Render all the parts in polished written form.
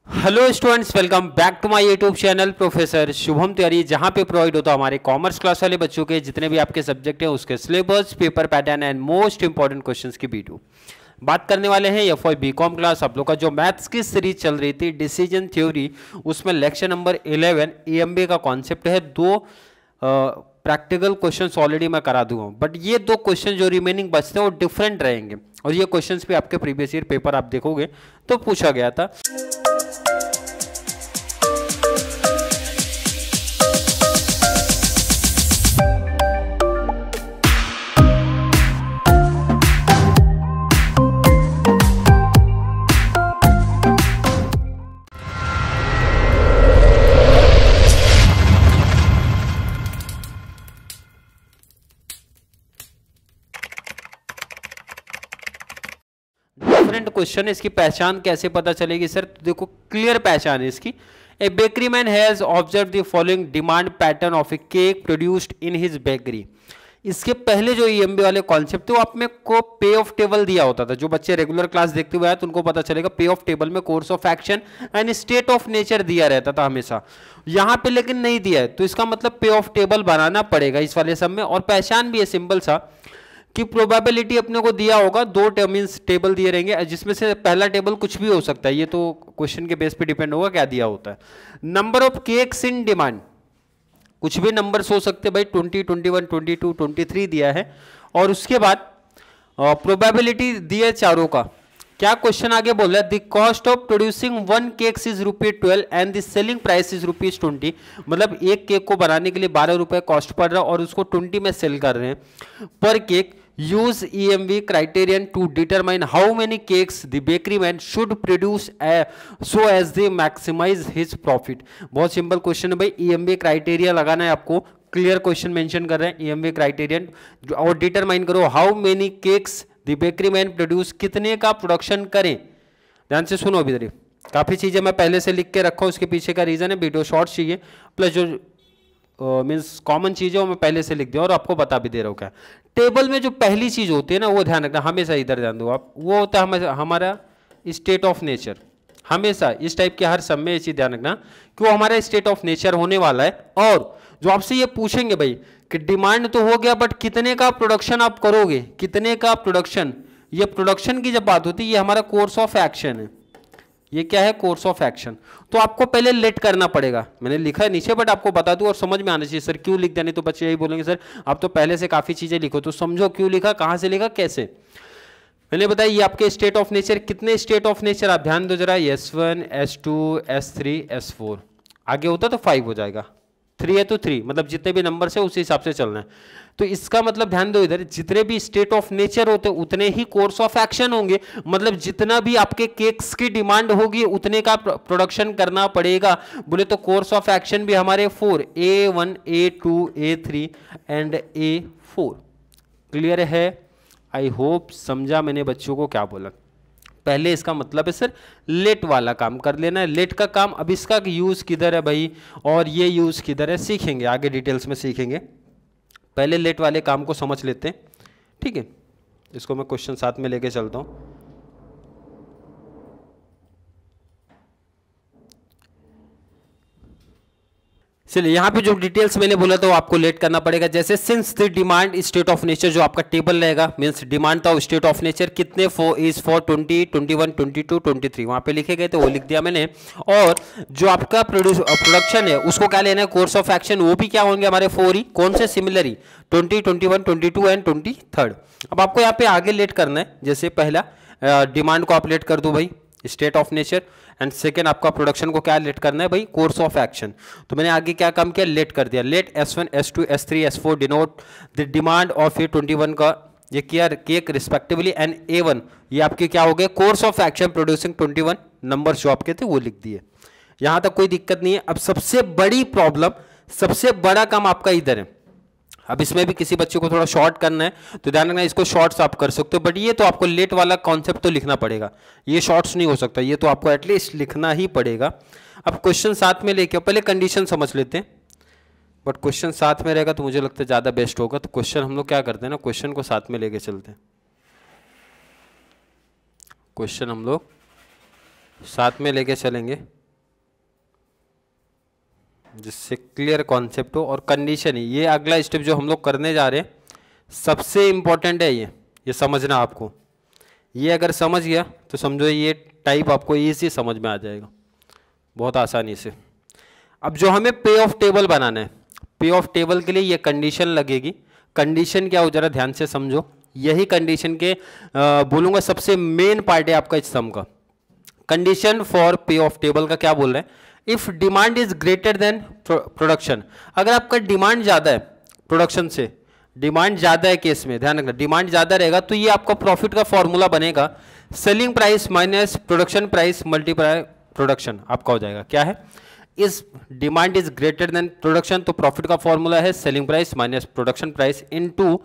Hello students, welcome back to my YouTube channel professor Shubham Tiwari, जहां पे provide होता है हमारे कॉमर्स क्लास वाले बच्चों के जितने भी आपके सब्जेक्ट हैं उसके syllabus, paper pattern and most important questions की वीडियो बात करने वाले हैं। या फॉर बीकॉम क्लास आप लोग का जो मैथ्स की सीरीज चल रही थी डिसीजन थ्योरी, उसमें लेक्चर नंबर 11 ईएमबी का कॉन्सेप्ट है। दो प्रैक्टिकल क्वेश्चंस ऑलरेडी मैं करा दूंगा, बट ये दो क्वेश्चन जो रिमेनिंग बचते हैं वो डिफरेंट रहेंगे और ये क्वेश्चंस भी आपके प्रीवियस ईयर पेपर आप देखोगे तो पूछा गया था। डिफरेंट क्वेश्चन है, इसकी पहचान कैसे पता चलेगी सर? तो देखो क्लियर पहचान है इसकी। A bakery man has observe the following demand pattern of a cake produced in his bakery. इसके पहले जो ईएमबी वाले कॉन्सेप्ट थे वो आप में को पे ऑफ टेबल दिया होता था। जो बच्चे रेगुलर क्लास देखते हुए आए तो उनको पता चलेगा पे ऑफ टेबल में course of action and state of nature दिया रहता था हमेशा। यहां पे लेकिन नहीं दिया है, तो इसका मतलब पे ऑफ टेबल बनाना पड़ेगा इस वाले सब में। और पहचान भी है सिंपल सा कि प्रोबेबिलिटी अपने को दिया होगा, दो मींस टेबल दिए रहेंगे जिसमें से पहला टेबल कुछ भी हो सकता है, ये तो क्वेश्चन के बेस पे डिपेंड होगा क्या दिया होता है। Number of cakes in demand, कुछ भी नंबर्स हो सकते हैं भाई, 20, 21, 22, 23 दिया है। और उसके बाद प्रोबेबिलिटी दी है चारों का। क्या क्वेश्चन आगे बोल रहा है? The cost of producing one cakes is ₹12 and the selling price is ₹20। मतलब एक केक को बनाने के लिए 12 रुपए कॉस्ट पड़ रहा है और उसको 20 में सेल कर रहे हैं पर cake. Use EMV criterion to determine how many cakes the bakery man should produce so as they maximize his profit. बहुत सिंपल क्वेश्चन है भाई, EMV क्राइटेरिया लगाना है आपको। क्लियर क्वेश्चन मेंशन कर रहे हैं, EMV क्राइटेरियन और डिटरमाइन करो how many cakes the bakery man produce, कितने का प्रोडक्शन करें। ध्यान से सुनो अभी, काफी चीजें मैं पहले से लिख के रखा हूं, उसके पीछे का रीजन है वीडियो शॉर्ट चाहिए, प्लस जो मीन्स कॉमन चीज है वो मैं पहले से लिख दिया और आपको बता भी दे रहा हूँ। क्या टेबल में जो पहली चीज होती है ना, वो ध्यान रखना हमेशा, इधर ध्यान दो आप, वो होता है हमारा स्टेट ऑफ नेचर। हमेशा इस टाइप के हर सब में ये चीज ध्यान रखना कि वो हमारा स्टेट ऑफ नेचर होने वाला है। और जो आपसे ये पूछेंगे भाई कि डिमांड तो हो गया बट कितने का प्रोडक्शन आप करोगे, कितने का प्रोडक्शन, ये प्रोडक्शन की जब बात होती है ये हमारा कोर्स ऑफ एक्शन है। ये क्या है? Course of action. तो आपको पहले लेट करना पड़ेगा, मैंने लिखा है नीचे बट आपको बता दूं और समझ में आना चाहिए सर क्यों लिख दिया, नहीं तो बच्चे यही बोलेंगे सर आप तो पहले से काफी चीजें लिखो, तो समझो क्यों लिखा, कहां से लिखा, कैसे। मैंने बताया ये आपके स्टेट ऑफ नेचर, कितने स्टेट ऑफ नेचर आप ध्यान दो जरा, S1, S2, S3, S4, आगे होता तो 5 हो जाएगा, 3 है तो 3, मतलब जितने भी नंबर से उस हिसाब से चलना है। तो इसका मतलब ध्यान दो इधर, जितने भी स्टेट ऑफ नेचर होते उतने ही कोर्स ऑफ एक्शन होंगे। मतलब जितना भी आपके केक्स की डिमांड होगी उतने का प्रोडक्शन करना पड़ेगा। बोले तो कोर्स ऑफ एक्शन भी हमारे 4, A1, A2, A3 and A4। Clear है? आई होप समझा मैंने बच्चों को क्या बोला। पहले इसका मतलब है सर लेट वाला काम कर लेना है, लेट का काम। अब इसका यूज किधर है भाई और ये यूज किधर है सीखेंगे आगे, डिटेल्स में सीखेंगे। पहले लेट वाले काम को समझ लेते हैं, ठीक है। इसको मैं क्वेश्चन साथ में लेके चलता हूं। चलिए यहाँ पे जो डिटेल्स मैंने बोला था वो आपको लेट करना पड़ेगा। जैसे since the demand state of nature, जो आपका टेबल रहेगा मींस डिमांड था स्टेट ऑफ नेचर कितने फॉर 20, 21, 22, 23 वहां पे लिखे गए थे, वो लिख दिया मैंने। और जो आपका प्रोडक्शन है उसको क्या लेना है, कोर्स ऑफ एक्शन, वो भी क्या होंगे हमारे 4 ही, कौन से सिमिलर ही 20, 21, 22 एंड 23। अब आपको यहाँ पे आगे लेट करना है। जैसे पहला डिमांड को आप लेट कर दो भाई state of nature, and second आपका प्रोडक्शन को क्या लेट करना है भाई, कोर्स ऑफ एक्शन। तो मैंने आगे क्या काम किया, लेट कर दिया। Let S1, S2, S3, S4 denote the demand of A21 का ये किया केक रिस्पेक्टिवली, एंड A1 ये आपके क्या हो गए, course of action producing 21 number जो आपके थे वो लिख दिए। यहां तक कोई दिक्कत नहीं है। अब सबसे बड़ी प्रॉब्लम, सबसे बड़ा काम आपका इधर है। अब इसमें भी किसी बच्चे को थोड़ा शॉर्ट करना है तो ध्यान रखना, इसको शॉर्ट्स आप कर सकते हो, बट ये तो आपको लेट वाला कॉन्सेप्ट तो लिखना पड़ेगा, ये शॉर्ट्स नहीं हो सकता, ये तो आपको एटलीस्ट लिखना ही पड़ेगा। अब क्वेश्चन साथ में लेके पहले कंडीशन समझ लेते हैं, बट क्वेश्चन साथ में रहेगा तो मुझे लगता है ज़्यादा बेस्ट होगा। तो क्वेश्चन हम लोग क्या करते हैं ना, क्वेश्चन को साथ में लेके चलते हैं। क्वेश्चन हम लोग साथ में लेके चलेंगे जिससे क्लियर कॉन्सेप्ट हो। और कंडीशन ही ये अगला स्टेप जो हम लोग करने जा रहे हैं सबसे इंपॉर्टेंट है ये समझना आपको। ये अगर समझ गया तो समझो ये टाइप आपको इजी समझ में आ जाएगा बहुत आसानी से। अब जो हमें पे ऑफ टेबल बनाना है, पे ऑफ टेबल के लिए ये कंडीशन लगेगी। कंडीशन क्या हो जरा ध्यान से समझो, यही कंडीशन के बोलूंगा सबसे मेन पार्ट है आपका इस सम का। कंडीशन फॉर पे ऑफ टेबल का क्या बोल रहे हैं, if demand is greater than production. अगर आपका डिमांड ज्यादा है प्रोडक्शन से, डिमांड ज्यादा है केस में ध्यान रखना, डिमांड ज्यादा रहेगा तो ये आपका प्रॉफिट का फॉर्मूला बनेगा selling price minus production price multiply production. आपका हो जाएगा क्या है, इस demand is greater than production तो प्रॉफिट का फॉर्मूला है selling price minus production price into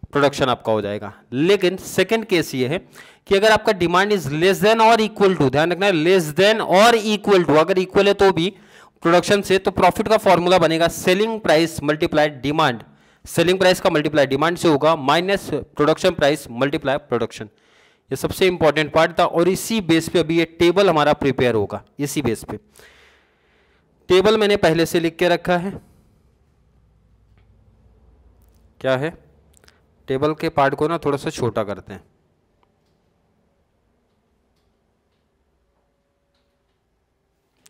production आपका हो जाएगा। लेकिन सेकंड केस ये है कि अगर आपका डिमांड इज लेस देन और इक्वल टू, ध्यान रखना लेस देन और इक्वल टू, अगर इक्वल है तो भी प्रोडक्शन से, तो प्रॉफिट का फॉर्मूला बनेगा selling price multiply demand. Selling price का मल्टीप्लाई डिमांड से होगा minus production price multiply production. ये सबसे इंपॉर्टेंट पार्ट था और इसी बेस पे अभी ये टेबल हमारा प्रिपेयर होगा। इसी बेस पे टेबल मैंने पहले से लिख के रखा है, क्या है, टेबल के पार्ट को ना थोड़ा सा छोटा करते हैं।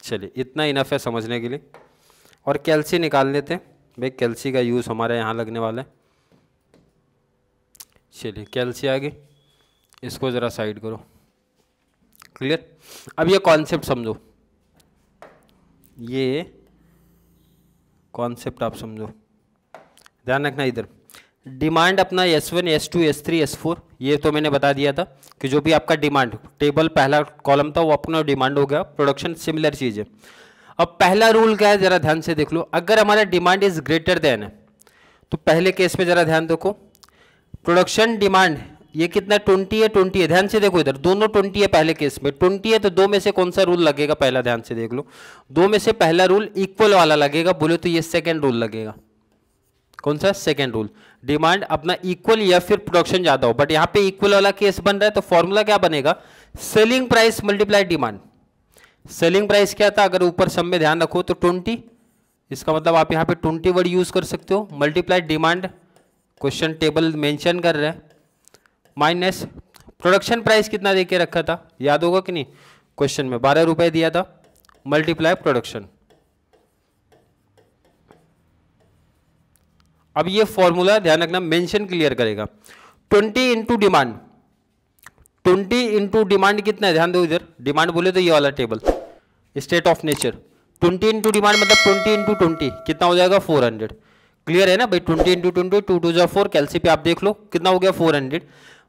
चलिए इतना इनफ है समझने के लिए। और कैल्सी निकाल लेते हैं भाई, कैल्सी का यूज़ हमारे यहाँ लगने वाला है। चलिए कैल्सी आ गई, इसको ज़रा साइड करो। क्लियर। अब ये कॉन्सेप्ट समझो, ये कॉन्सेप्ट आप समझो, ध्यान रखना। इधर डिमांड अपना S1 S2 S3 S4 ये तो मैंने बता दिया था कि जो भी आपका डिमांड टेबल पहला कॉलम था वो अपना डिमांड हो गया। प्रोडक्शन सिमिलर चीज़ है। अब पहला रूल क्या है जरा ध्यान से देख लो, अगर हमारा डिमांड इज ग्रेटर देन है तो पहले केस में जरा ध्यान देखो, प्रोडक्शन डिमांड ये कितना 20 है, 20 है, ध्यान से देखो इधर दोनों 20 है। पहले केस में 20 है तो दो में से कौन सा रूल लगेगा, पहला ध्यान से देख लो, दो में से पहला रूल इक्वल वाला लगेगा, बोले तो ये सेकेंड रूल लगेगा। कौन सा, सेकेंड रूल। डिमांड अपना इक्वल या फिर प्रोडक्शन ज्यादा हो, बट यहाँ पे इक्वल वाला केस बन रहा है तो फॉर्मूला क्या बनेगा, selling price multiply demand. Selling price क्या था, अगर ऊपर सब में ध्यान रखो तो 20, इसका मतलब आप यहाँ पे 20 वर्ड यूज कर सकते हो, multiply demand question table mention कर रहा है, माइनस प्रोडक्शन प्राइस कितना दे के रखा था, याद होगा कि नहीं, क्वेश्चन में 12 रुपए दिया था, मल्टीप्लाई प्रोडक्शन। अब ये फॉर्मूला ध्यान रखना मेंशन क्लियर करेगा। 20 इंटू डिमांड, 20 इंटू डिमांड कितना है, ध्यान दो इधर, डिमांड बोले तो ये वाला table state of nature, 20 into demand मतलब 20 इंटू 20 कितना हो जाएगा 400। क्लियर है ना भाई, 20 इंटू 20 2 2 4, कैलसी पे आप देख लो कितना हो गया 400।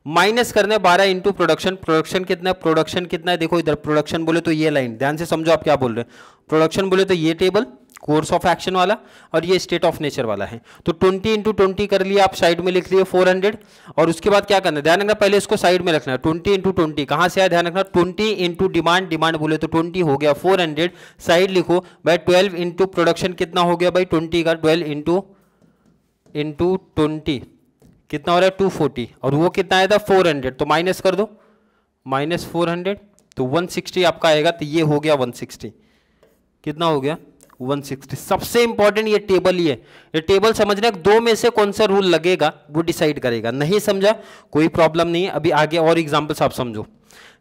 माइनस करना है 12 इंटू प्रोडक्शन, प्रोडक्शन कितना है, प्रोडक्शन कितना है देखो इधर, प्रोडक्शन बोले तो ये लाइन, ध्यान से समझो आप क्या बोल रहे हैं, प्रोडक्शन बोले तो ये टेबल कोर्स ऑफ एक्शन वाला और ये स्टेट ऑफ नेचर वाला है। तो 20 इंटू 20 कर लिया, आप साइड में लिख लिए 400 और उसके बाद क्या करना है, ध्यान रखना पहले इसको साइड में रखना है। 20 इंटू 20 कहां से आया, ध्यान रखना 20 इंटू डिमांड, डिमांड बोले तो 20 हो गया 400, साइड लिखो भाई 12 इंटू प्रोडक्शन कितना हो गया भाई 20 का, 12 इंटू 20 कितना हो रहा है 240 और वो कितना आया था 400, तो माइनस कर दो, माइनस 400 तो 160 आपका आएगा, तो ये हो गया 160, कितना हो गया 160। सबसे इंपॉर्टेंट ये टेबल ही है, ये टेबल समझना, दो में से कौन सा रूल लगेगा वो डिसाइड करेगा। नहीं समझा कोई प्रॉब्लम नहीं है, अभी आगे और एग्जांपल्स आप समझो।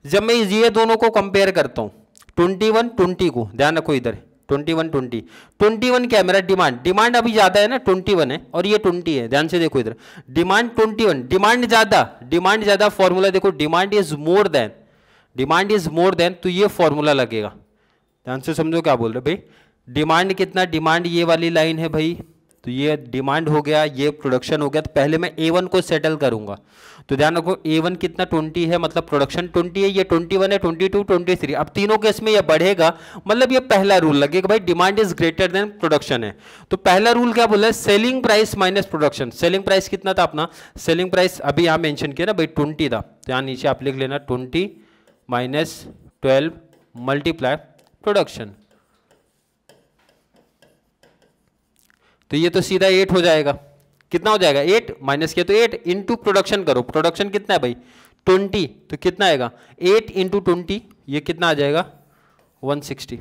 जब मैं ये दोनों को कंपेयर करता हूं 21 20 को, ध्यान रखो इधर 21 20, 21 क्या है मेरा डिमांड, डिमांड अभी ज्यादा है ना 21 है और ये 20 है, ध्यान से देखो इधर डिमांड 21, डिमांड ज्यादा, फॉर्मूला देखो demand is more than, demand is more than, तो ये फॉर्मूला लगेगा। ध्यान से समझो क्या बोल रहे भाई, डिमांड कितना, डिमांड ये वाली लाइन है भाई, तो ये डिमांड हो गया, ये प्रोडक्शन हो गया, तो पहले मैं A1 को सेटल करूंगा, तो ध्यान रखो A1 कितना 20 है मतलब प्रोडक्शन 20 है, ये 21 है 22 23, अब तीनों केस में ये बढ़ेगा, मतलब ये पहला रूल लगेगा भाई demand is greater than production है। तो पहला रूल क्या बोला है, selling price minus production. Selling price कितना था अपना, सेलिंग प्राइस अभी यहां मेंशन किया ना भाई 20 था, तो यहां नीचे आप लिख लेना 20 माइनस 12 मल्टीप्लाई प्रोडक्शन, तो ये तो सीधा 8 हो जाएगा, कितना हो जाएगा 8 माइनस किया तो 8 इंटू प्रोडक्शन करो, प्रोडक्शन कितना है भाई 20, तो कितना आएगा 8 इंटू 20, ये कितना आ जाएगा 160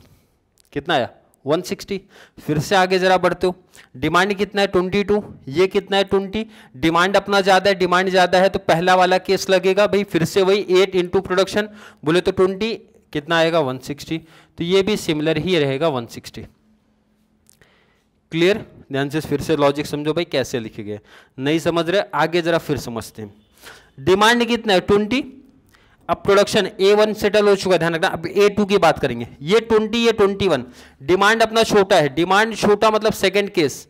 कितना आया 160। फिर से आगे जरा बढ़ते हो, डिमांड कितना है 22, ये कितना है 20, डिमांड अपना ज्यादा है, डिमांड ज्यादा है तो पहला वाला केस लगेगा भाई, फिर से वही 8 इंटू प्रोडक्शन बोले तो 20 कितना आएगा 160, तो ये भी सिमिलर ही रहेगा 160। क्लियर, ध्यान से फिर से लॉजिक समझो भाई कैसे लिखे गए, नहीं समझ रहे आगे जरा फिर समझते हैं। डिमांड कितना है 20, अब प्रोडक्शन A1 सेटल हो चुका, ध्यान रखना। अब A2 की बात करेंगे, ये 20 ये 21, डिमांड अपना छोटा है, डिमांड छोटा मतलब सेकंड केस,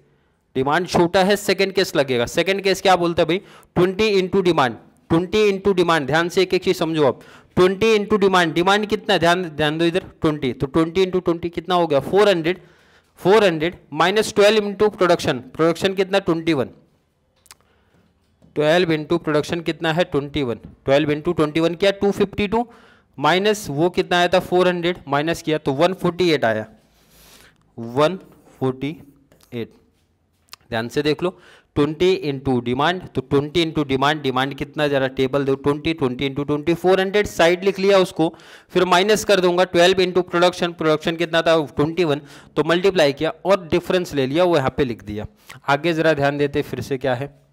डिमांड छोटा है सेकंड केस लगेगा। सेकंड केस क्या बोलता है भाई 20 इंटू डिमांड, 20 इंटू डिमांड, ध्यान से एक एक चीज समझो आप, 20 इंटू डिमांड, डिमांड कितना है ध्यान दो इधर 20, तो 20 इंटू 20 कितना हो गया 400, 400 माइनस 12 इंटू प्रोडक्शन, प्रोडक्शन कितना 21, 12 इंटू प्रोडक्शन कितना है 21, 12 इंटू 21 क्या 252 माइनस वो कितना आया था 400 माइनस किया तो 148 आया, 148। ध्यान से देख लो 20 इंटू डिमांड, तो 20 इंटू डिमांड, डिमांड कितना जरा टेबल दो 20, 20 इंटू 20 400 साइड लिख लिया उसको, फिर माइनस कर दूंगा 12 इंटू प्रोडक्शन, प्रोडक्शन कितना था 21, तो मल्टीप्लाई किया और डिफरेंस ले लिया वो यहाँ पे लिख दिया। आगे जरा ध्यान देते फिर से क्या है,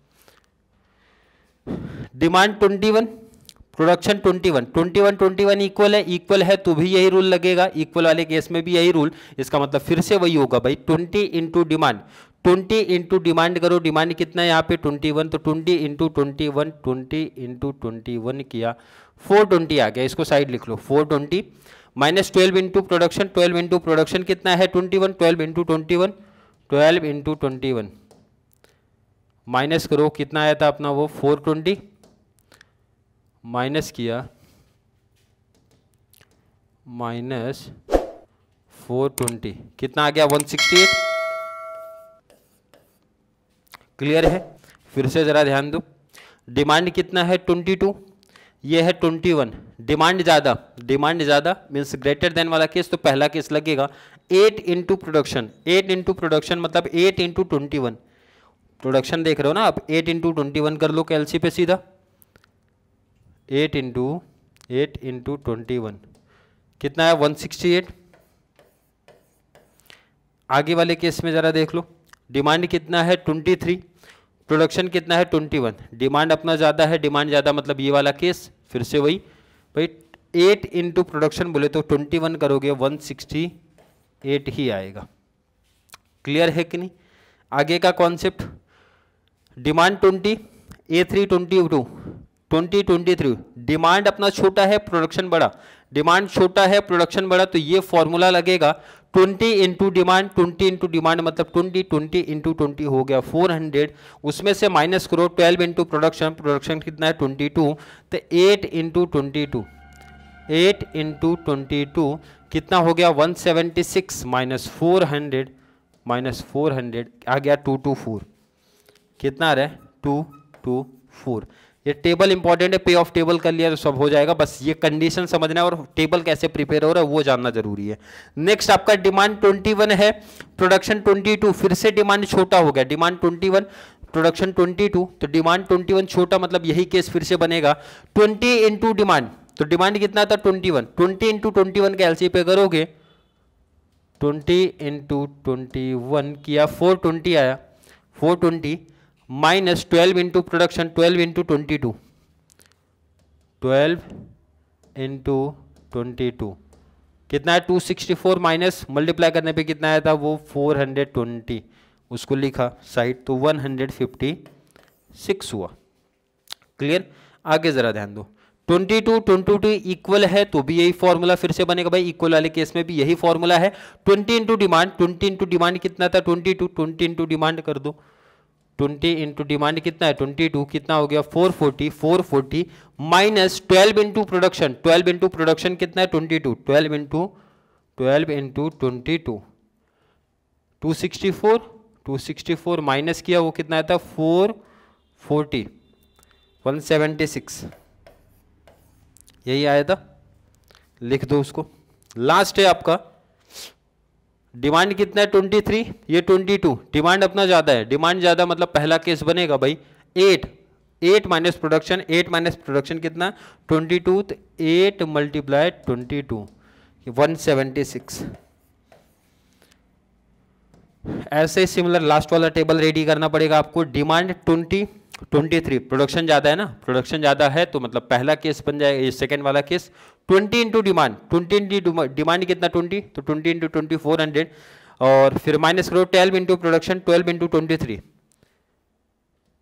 डिमांड 21 प्रोडक्शन 21, 21 21 इक्वल है, इक्वल है तो भी यही रूल लगेगा, इक्वल वाले केस में भी यही रूल, इसका मतलब फिर से वही होगा भाई 20 इंटू डिमांड, 20 इंटू डिमांड करो, डिमांड कितना है यहाँ पे 21, तो 20 इंटू 21, 20 इंटू 21 किया 420 आ गया, इसको साइड लिख लो 420 minus 12 into production, 12 into production कितना है 21, 12 इंटू 21, 12 इंटू 21 माइनस करो कितना आया था अपना वो 420 माइनस किया माइनस 420 कितना आ गया 168। क्लियर है, फिर से जरा ध्यान दो, डिमांड कितना है 22, ये है 21, डिमांड ज़्यादा मीन्स ग्रेटर देन वाला केस तो पहला केस लगेगा 8 इंटू प्रोडक्शन, 8 इंटू प्रोडक्शन मतलब 8 इंटू 21, प्रोडक्शन देख रहे हो ना आप, 8 इंटू 21 कर लो कैलसी पे सीधा, 8 इंटू 21 कितना है 168। आगे वाले केस में जरा देख लो, डिमांड कितना है 23, प्रोडक्शन कितना है 21, डिमांड अपना ज़्यादा है, डिमांड ज़्यादा मतलब ये वाला केस, फिर से वही भाई 8 इंटू प्रोडक्शन बोले तो 21 करोगे 168 ही आएगा। क्लियर है कि नहीं, आगे का कॉन्सेप्ट, डिमांड 20, A3 22, 23, डिमांड अपना छोटा है प्रोडक्शन बड़ा, डिमांड छोटा है प्रोडक्शन बड़ा, तो ये फॉर्मूला लगेगा 20 इंटू डिमांड, 20 इंटू डिमांड मतलब 20, 20 इंटू 20 हो गया 400, उसमें से माइनस करो 12 इंटू प्रोडक्शन, प्रोडक्शन कितना है 22, तो 8 इंटू 22, 8 इंटू 22 कितना हो गया 176 माइनस 400 आ गया 224, कितना आ रहा है 224। ये टेबल इंपॉर्टेंट है, पे ऑफ टेबल कर लिया तो सब हो जाएगा, बस ये कंडीशन समझना है और टेबल कैसे प्रिपेयर हो रहा है वो जानना जरूरी है। नेक्स्ट आपका डिमांड 21 है, प्रोडक्शन 22, फिर से डिमांड छोटा हो गया, डिमांड 21 प्रोडक्शन 22, तो डिमांड 21 छोटा मतलब यही केस फिर से बनेगा 20 इंटू डिमांड, तो डिमांड कितना था 21, 20 इंटू 21 का एलसी पे करोगे 20 इंटू 21 किया 420 आया, 420 minus 12 into production, 12 into 22, 12 into 22 कितना है 264 माइनस मल्टीप्लाई करने पे कितना आया था वो 420, उसको लिखा साइड तो 156 हुआ। क्लियर, आगे जरा ध्यान दो, 22 22 इक्वल है तो भी यही फॉर्मूला फिर से बनेगा भाई, इक्वल वाले केस में भी यही फॉर्मूला है, 20 इंटू डिमांड, 20 इंटू डिमांड कितना था 22, 20 इंटू डिमांड कर दो, 20 इंटू डिमांड कितना है 22, कितना हो गया 440, 440 minus 12 into production, 12 into production कितना है 22, 12 इंटू 22 264 माइनस किया वो कितना आया था 440, 176 यही आया था, लिख दो उसको। लास्ट है आपका डिमांड कितना है 23, ये 22, डिमांड अपना ज्यादा है, डिमांड ज्यादा मतलब पहला केस बनेगा भाई 8 माइनस प्रोडक्शन, 8 माइनस प्रोडक्शन कितना 22, तो 8 मल्टीप्लाई 22 176। ऐसे ही सिमिलर लास्ट वाला टेबल रेडी करना पड़ेगा आपको। डिमांड 20, 23, प्रोडक्शन ज़्यादा है ना, प्रोडक्शन ज़्यादा है तो मतलब पहला केस बन जाएगा, सेकेंड वाला case 20 into demand, 20 into demand कितना 20, तो 20 इंटू 20 400, और फिर माइनस करो 12 इंटू प्रोडक्शन 12 इंटू 23,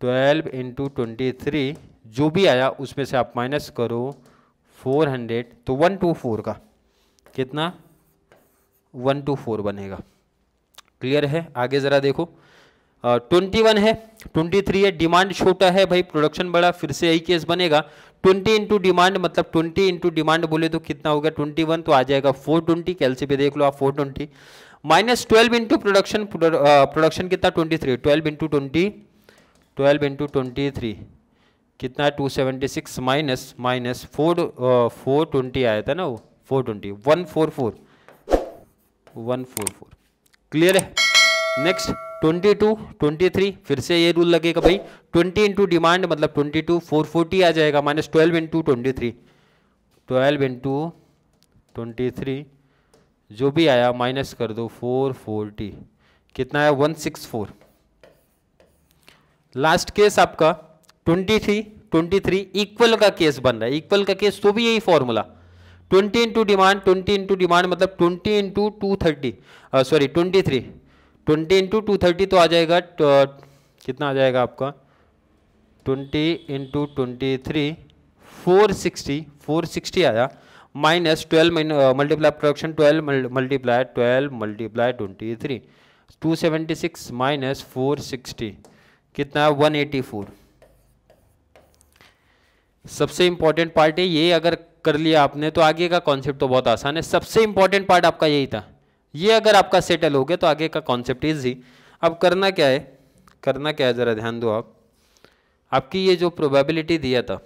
12 इंटू 23 जो भी आया उसमें से आप माइनस करो 400, तो 124 का कितना 124 बनेगा। क्लियर है? आगे जरा देखो 21 है, 23 है, डिमांड छोटा है भाई, प्रोडक्शन बड़ा, फिर से यही केस बनेगा। 20 इंटू डिमांड मतलब 20 इंटू डिमांड बोले तो कितना होगा 21, तो आ जाएगा 420, कैलसी पे देख लो आप 420, माइनस 12 इंटू प्रोडक्शन, प्रोडक्शन कितना 23, 12 इंटू 20, 12 इंटू 23 कितना 276, माइनस 420 आया था ना वो 420, 144, 144। क्लियर है? नेक्स्ट 22, 23 फिर से ये रूल लगेगा भाई, 20 इंटू डिमांड मतलब 22, 440 आ जाएगा, माइनस 12 इंटू 23, 12 इंटू 23 जो भी आया माइनस कर दो 440, कितना है 164। लास्ट केस आपका 23 इक्वल का केस बन रहा है, इक्वल का केस तो भी यही formula 20 into demand, 20 into demand मतलब 20 इंटू 230, सॉरी 23, 20 इंटू 230 तो आ जाएगा कितना आ जाएगा आपका 20 इंटू 23 460 आया, minus 12 multiply production 12 multiply 23 276 minus 460 कितना 184। सबसे इंपॉर्टेंट पार्ट है ये, अगर कर लिया आपने तो आगे का कॉन्सेप्ट तो बहुत आसान है। सबसे इंपॉर्टेंट पार्ट आपका यही था, ये अगर आपका सेटल हो गया तो आगे का कॉन्सेप्ट इजी। अब करना क्या है, जरा ध्यान दो आप। आपकी ये जो प्रोबेबिलिटी दिया था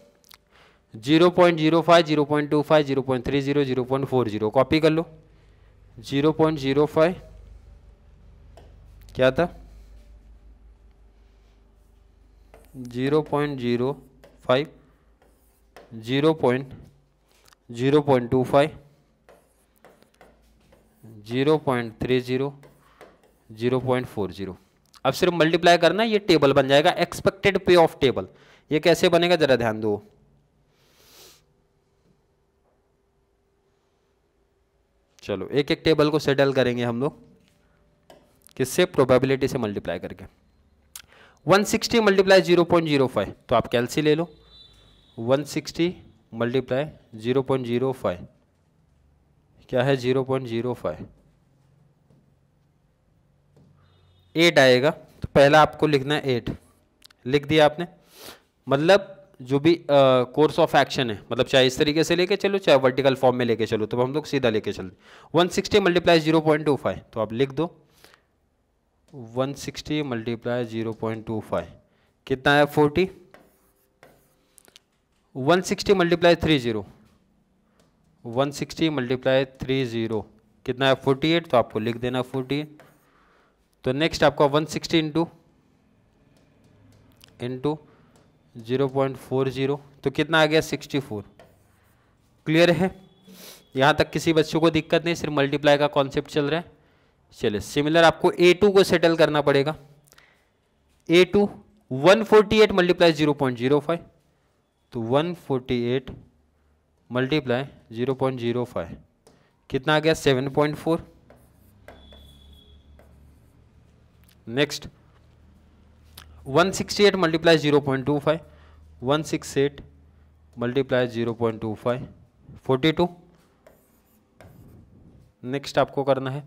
0.05, 0.25, 0.30, 0.40 कॉपी कर लो। 0.05 क्या था 0.05, 0.25, 0.30, 0.40। अब सिर्फ मल्टीप्लाई करना, ये टेबल बन जाएगा एक्सपेक्टेड पे ऑफ टेबल। ये कैसे बनेगा जरा ध्यान दो। चलो एक एक टेबल को सेटल करेंगे हम लोग, किससे, प्रोबेबिलिटी से मल्टीप्लाई करके। 160 मल्टीप्लाई 0.05 तो आप कैलसी ले लो, 160 मल्टीप्लाई 0.05 क्या है 0.05, 8 आएगा। तो पहला आपको लिखना है 8, लिख दिया आपने। मतलब जो भी कोर्स ऑफ एक्शन है, मतलब चाहे इस तरीके से लेके चलो चाहे वर्टिकल फॉर्म में लेके चलो, तो हम लोग सीधा लेके चलते। 160 मल्टीप्लाई 0.25 तो आप लिख दो 160 मल्टीप्लाई 0.25 कितना है 40। 160 मल्टीप्लाई 30, 160 मल्टीप्लाई 30 कितना है 48, तो आपको लिख देना 48। तो नेक्स्ट आपका 160 इंटू 0.40 तो कितना आ गया 64। क्लियर है? यहाँ तक किसी बच्चों को दिक्कत नहीं, सिर्फ मल्टीप्लाई का कॉन्सेप्ट चल रहा है। चलिए सिमिलर आपको A2 को सेटल करना पड़ेगा। A2 148 मल्टीप्लाई 0.05 तो 148 मल्टीप्लाई 0.05 कितना आ गया 7.4। Next 168 multiply 0.25, 168 multiply 0.25 42। नेक्स्ट आपको करना है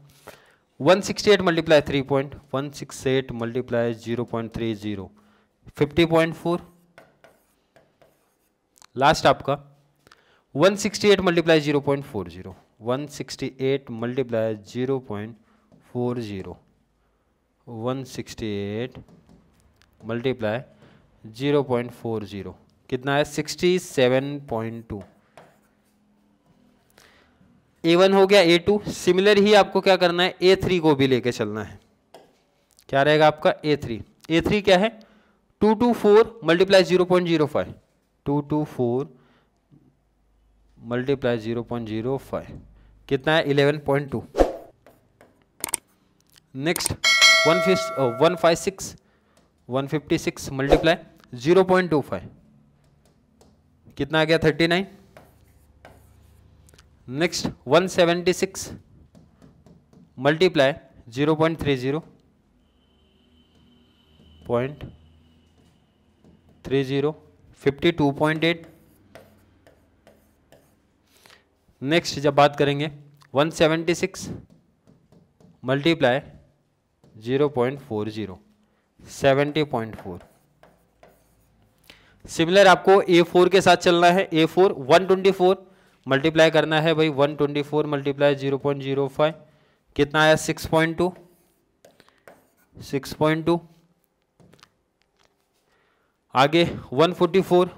168 मल्टीप्लाई 168 मल्टीप्लाई 0.30 50.4। लास्ट आपका 168 मल्टीप्लाई 0.40, 168 मल्टीप्लाई 0.40, 168 मल्टीप्लाई 0.40 कितना है 67.2। A1 हो गया। A2 सिमिलर ही आपको क्या करना है A3 को भी लेके चलना है। क्या रहेगा आपका A3? A3 क्या है 224 मल्टीप्लाई 0.05, 224 मल्टीप्लाई 0.05 कितना है 11.2। नेक्स्ट 156 मल्टीप्लाई 0.25 कितना आ गया 39। Next 176 multiply 0.30 52.8। नेक्स्ट जब बात करेंगे 176 मल्टीप्लाई 0.40 70.4। सिमिलर आपको A4 के साथ चलना है। A4 124 मल्टीप्लाई करना है भाई 124 मल्टीप्लाई 0.05 कितना आया 6.2। आगे 144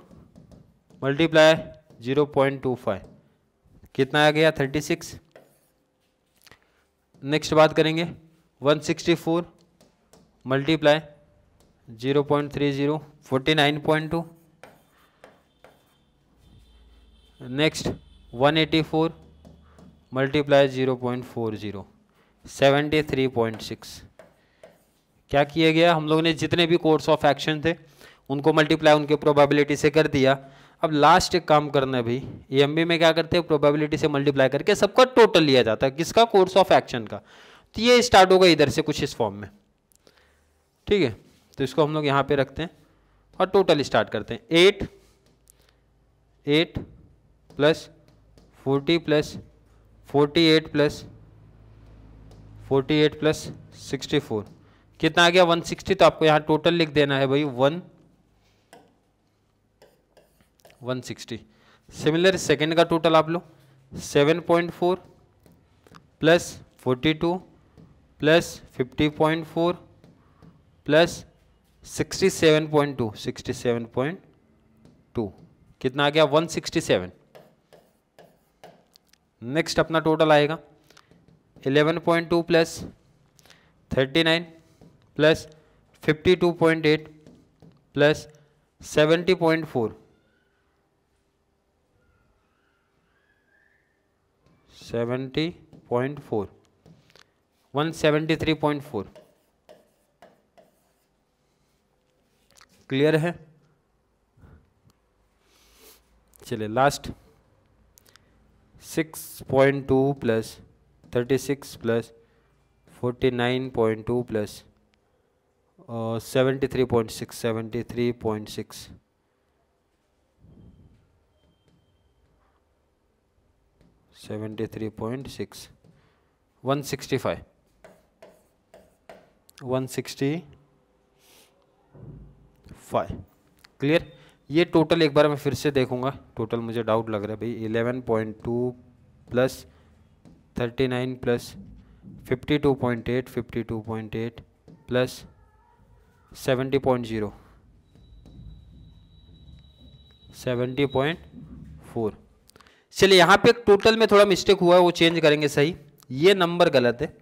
मल्टीप्लाई 0.25 कितना आ गया 36। नेक्स्ट बात करेंगे 164 मल्टीप्लाई 0.30 49.2। Next 184 multiply 0.40 73.6। क्या किया गया, हम लोगों ने जितने भी कोर्स ऑफ एक्शन थे उनको मल्टीप्लाई उनके प्रोबेबिलिटी से कर दिया। अब लास्ट एक काम करना है भाई, एएमबी में क्या करते हैं, प्रोबेबिलिटी से मल्टीप्लाई करके सबका टोटल लिया जाता है, किसका, कोर्स ऑफ एक्शन का। तो ये स्टार्ट होगा इधर से कुछ इस फॉर्म में, ठीक है। तो इसको हम लोग यहाँ पे रखते हैं और टोटल स्टार्ट करते हैं। 8 प्लस 40 प्लस 48 प्लस 64 कितना आ गया 160। तो आपको यहाँ टोटल लिख देना है भाई 160। सिमिलर सेकंड का टोटल आप लो 7.4 प्लस 42 प्लस 50.4 प्लस 67.2 कितना आ गया 167। नेक्स्ट अपना टोटल आएगा 11.2 प्लस 39 प्लस 52.8 प्लस 70.4 173.4। क्लियर है। चलिए last 6.2 plus 36 plus 49.2 plus 73.6 165 clear. ये टोटल एक बार मैं फिर से देखूंगा, टोटल मुझे डाउट लग रहा है भाई। 11.2 प्लस 39 प्लस 52.8 प्लस 70.0 70.4। चलिए यहाँ पे टोटल में थोड़ा मिस्टेक हुआ है, वो चेंज करेंगे। सही, ये नंबर गलत है,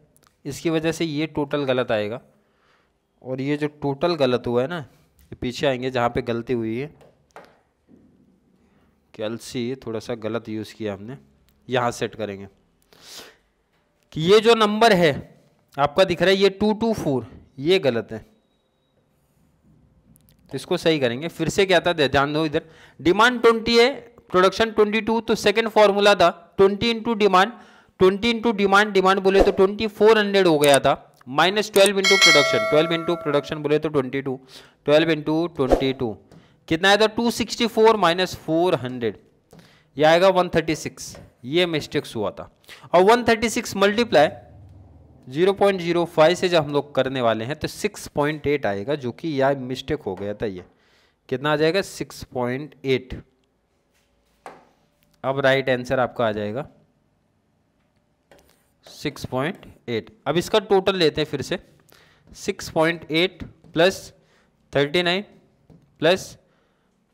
इसकी वजह से ये टोटल गलत आएगा। और ये जो टोटल गलत हुआ है ना, ये पीछे आएंगे जहाँ पे गलती हुई है। कैलसी थोड़ा सा गलत यूज़ किया हमने, यहाँ सेट करेंगे कि ये जो नंबर है आपका दिख रहा है ये 224, ये गलत है, तो इसको सही करेंगे। फिर से क्या था ध्यान दो, इधर डिमांड 20 है, प्रोडक्शन 22, तो सेकंड फॉर्मूला था 20 इंटू डिमांड, 20 इंटू डिमांड बोले तो 2400 हो गया था, minus 12 into production, 12 into production बोले तो 22, 12 इंटू 22 कितना आया था 264 माइनस 400, यह आएगा 136। ये मिस्टेक्स हुआ था। और 136 मल्टीप्लाई 0.05 से जब हम लोग करने वाले हैं तो 6.8 आएगा, जो कि यह मिस्टेक हो गया था। ये कितना आ जाएगा 6.8। अब राइट आंसर आपका आ जाएगा 6.8। अब इसका टोटल लेते हैं फिर से, 6.8 प्लस 39 प्लस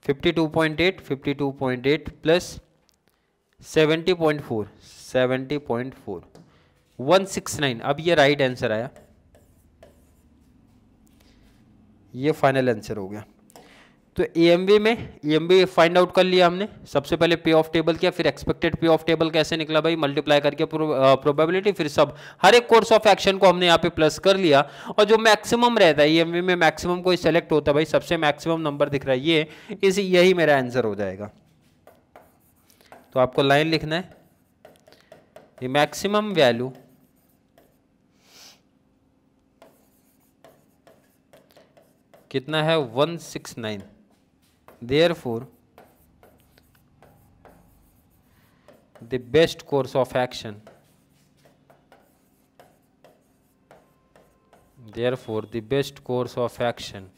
52.8 प्लस 70.4 169। अब ये राइट आंसर आया, ये फाइनल आंसर हो गया। तो EMV में EMV फाइंड आउट कर लिया हमने, सबसे पहले पे ऑफ टेबल किया, फिर एक्सपेक्टेड पे ऑफ टेबल कैसे निकला भाई, मल्टीप्लाई करके प्रोबेबिलिटी, फिर सब हर एक कोर्स ऑफ एक्शन को हमने यहाँ पे प्लस कर लिया, और जो मैक्सिमम रहता है EMV में मैक्सिमम कोई सेलेक्ट होता है भाई, सबसे मैक्सिमम नंबर दिख रहा है ये, यही मेरा आंसर हो जाएगा। तो आपको लाइन लिखना है, ये मैक्सिमम वैल्यू कितना है 169, therefore the best course of action, therefore the best course of action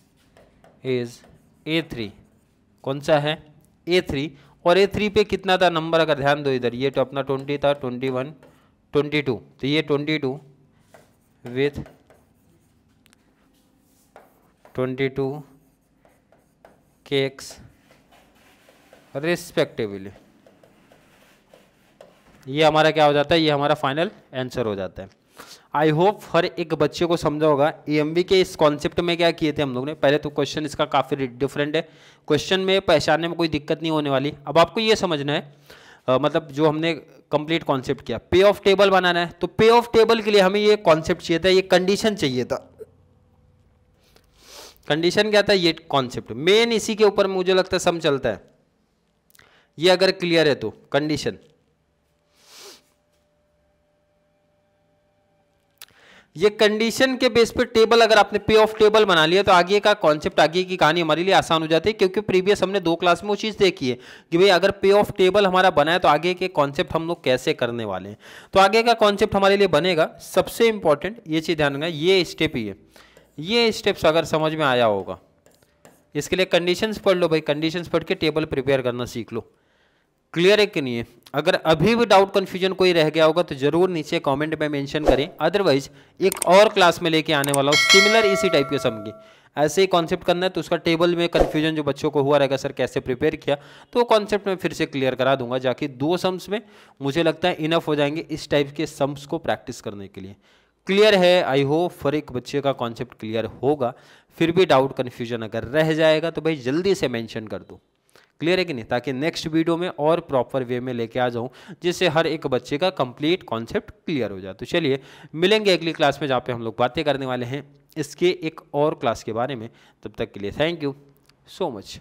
is A3। कौन सा है A3, और A3 पे कितना था नंबर, अगर ध्यान दो इधर, ये तो अपना 20 था, 21, 22, तो ये 22 विथ 22 केक्स रिस्पेक्टिवली, ये हमारा क्या हो जाता है, ये हमारा फाइनल आंसर हो जाता है। आई होप हर एक बच्चे को समझा होगा। EMV के इस कॉन्सेप्ट में क्या किए थे हम लोग ने, पहले तो क्वेश्चन इसका काफ़ी डिफरेंट है, क्वेश्चन में पहचानने में कोई दिक्कत नहीं होने वाली। अब आपको ये समझना है मतलब जो हमने कंप्लीट कॉन्सेप्ट किया, पे ऑफ टेबल बनाना है, तो पे ऑफ टेबल के लिए हमें ये कॉन्सेप्ट चाहिए था, ये कंडीशन चाहिए था। कंडीशन क्या था, ये कॉन्सेप्ट मेन, इसी के ऊपर मुझे लगता है सम चलता है। ये अगर क्लियर है तो कंडीशन, ये कंडीशन के बेस पे टेबल, अगर आपने पे ऑफ टेबल बना लिया तो आगे का कॉन्सेप्ट, आगे की कहानी हमारे लिए आसान हो जाती है, क्योंकि प्रीवियस हमने 2 क्लास में वो चीज़ देखी है कि भाई अगर पे ऑफ टेबल हमारा बना है तो आगे के कॉन्सेप्ट हम लोग कैसे करने वाले हैं। तो आगे का कॉन्सेप्ट हमारे लिए बनेगा, सबसे इंपॉर्टेंट ये चीज़ ध्यान रखना, ये स्टेप ही है, ये स्टेप्स अगर समझ में आया होगा, इसके लिए कंडीशंस पढ़ लो भाई, कंडीशंस पढ़ के टेबल प्रिपेयर करना सीख लो। क्लियर है कि नहीं है? अगर अभी भी डाउट कन्फ्यूजन कोई रह गया होगा तो जरूर नीचे कमेंट में मेंशन करें, अदरवाइज एक और क्लास में लेके आने वाला हूँ सिमिलर इसी टाइप के सम की, ऐसे ही कॉन्सेप्ट करना है। तो उसका टेबल में कन्फ्यूजन जो बच्चों को हुआ रहेगा सर कैसे प्रिपेयर किया, तो वो कॉन्सेप्ट में फिर से क्लियर करा दूंगा, जाके 2 सम्स में मुझे लगता है इनफ हो जाएंगे इस टाइप के सम्स को प्रैक्टिस करने के लिए। क्लियर है? आई होप हर एक बच्चे का कॉन्सेप्ट क्लियर होगा। फिर भी डाउट कन्फ्यूजन अगर रह जाएगा तो भाई जल्दी से मेंशन कर दो। क्लियर है कि नहीं? ताकि नेक्स्ट वीडियो में और प्रॉपर वे में लेके आ जाऊं, जिससे हर एक बच्चे का कंप्लीट कॉन्सेप्ट क्लियर हो जाए। तो चलिए मिलेंगे अगली क्लास में, जहाँ पे हम लोग बातें करने वाले हैं इसके एक और क्लास के बारे में। तब तक के लिए थैंक यू सो मच।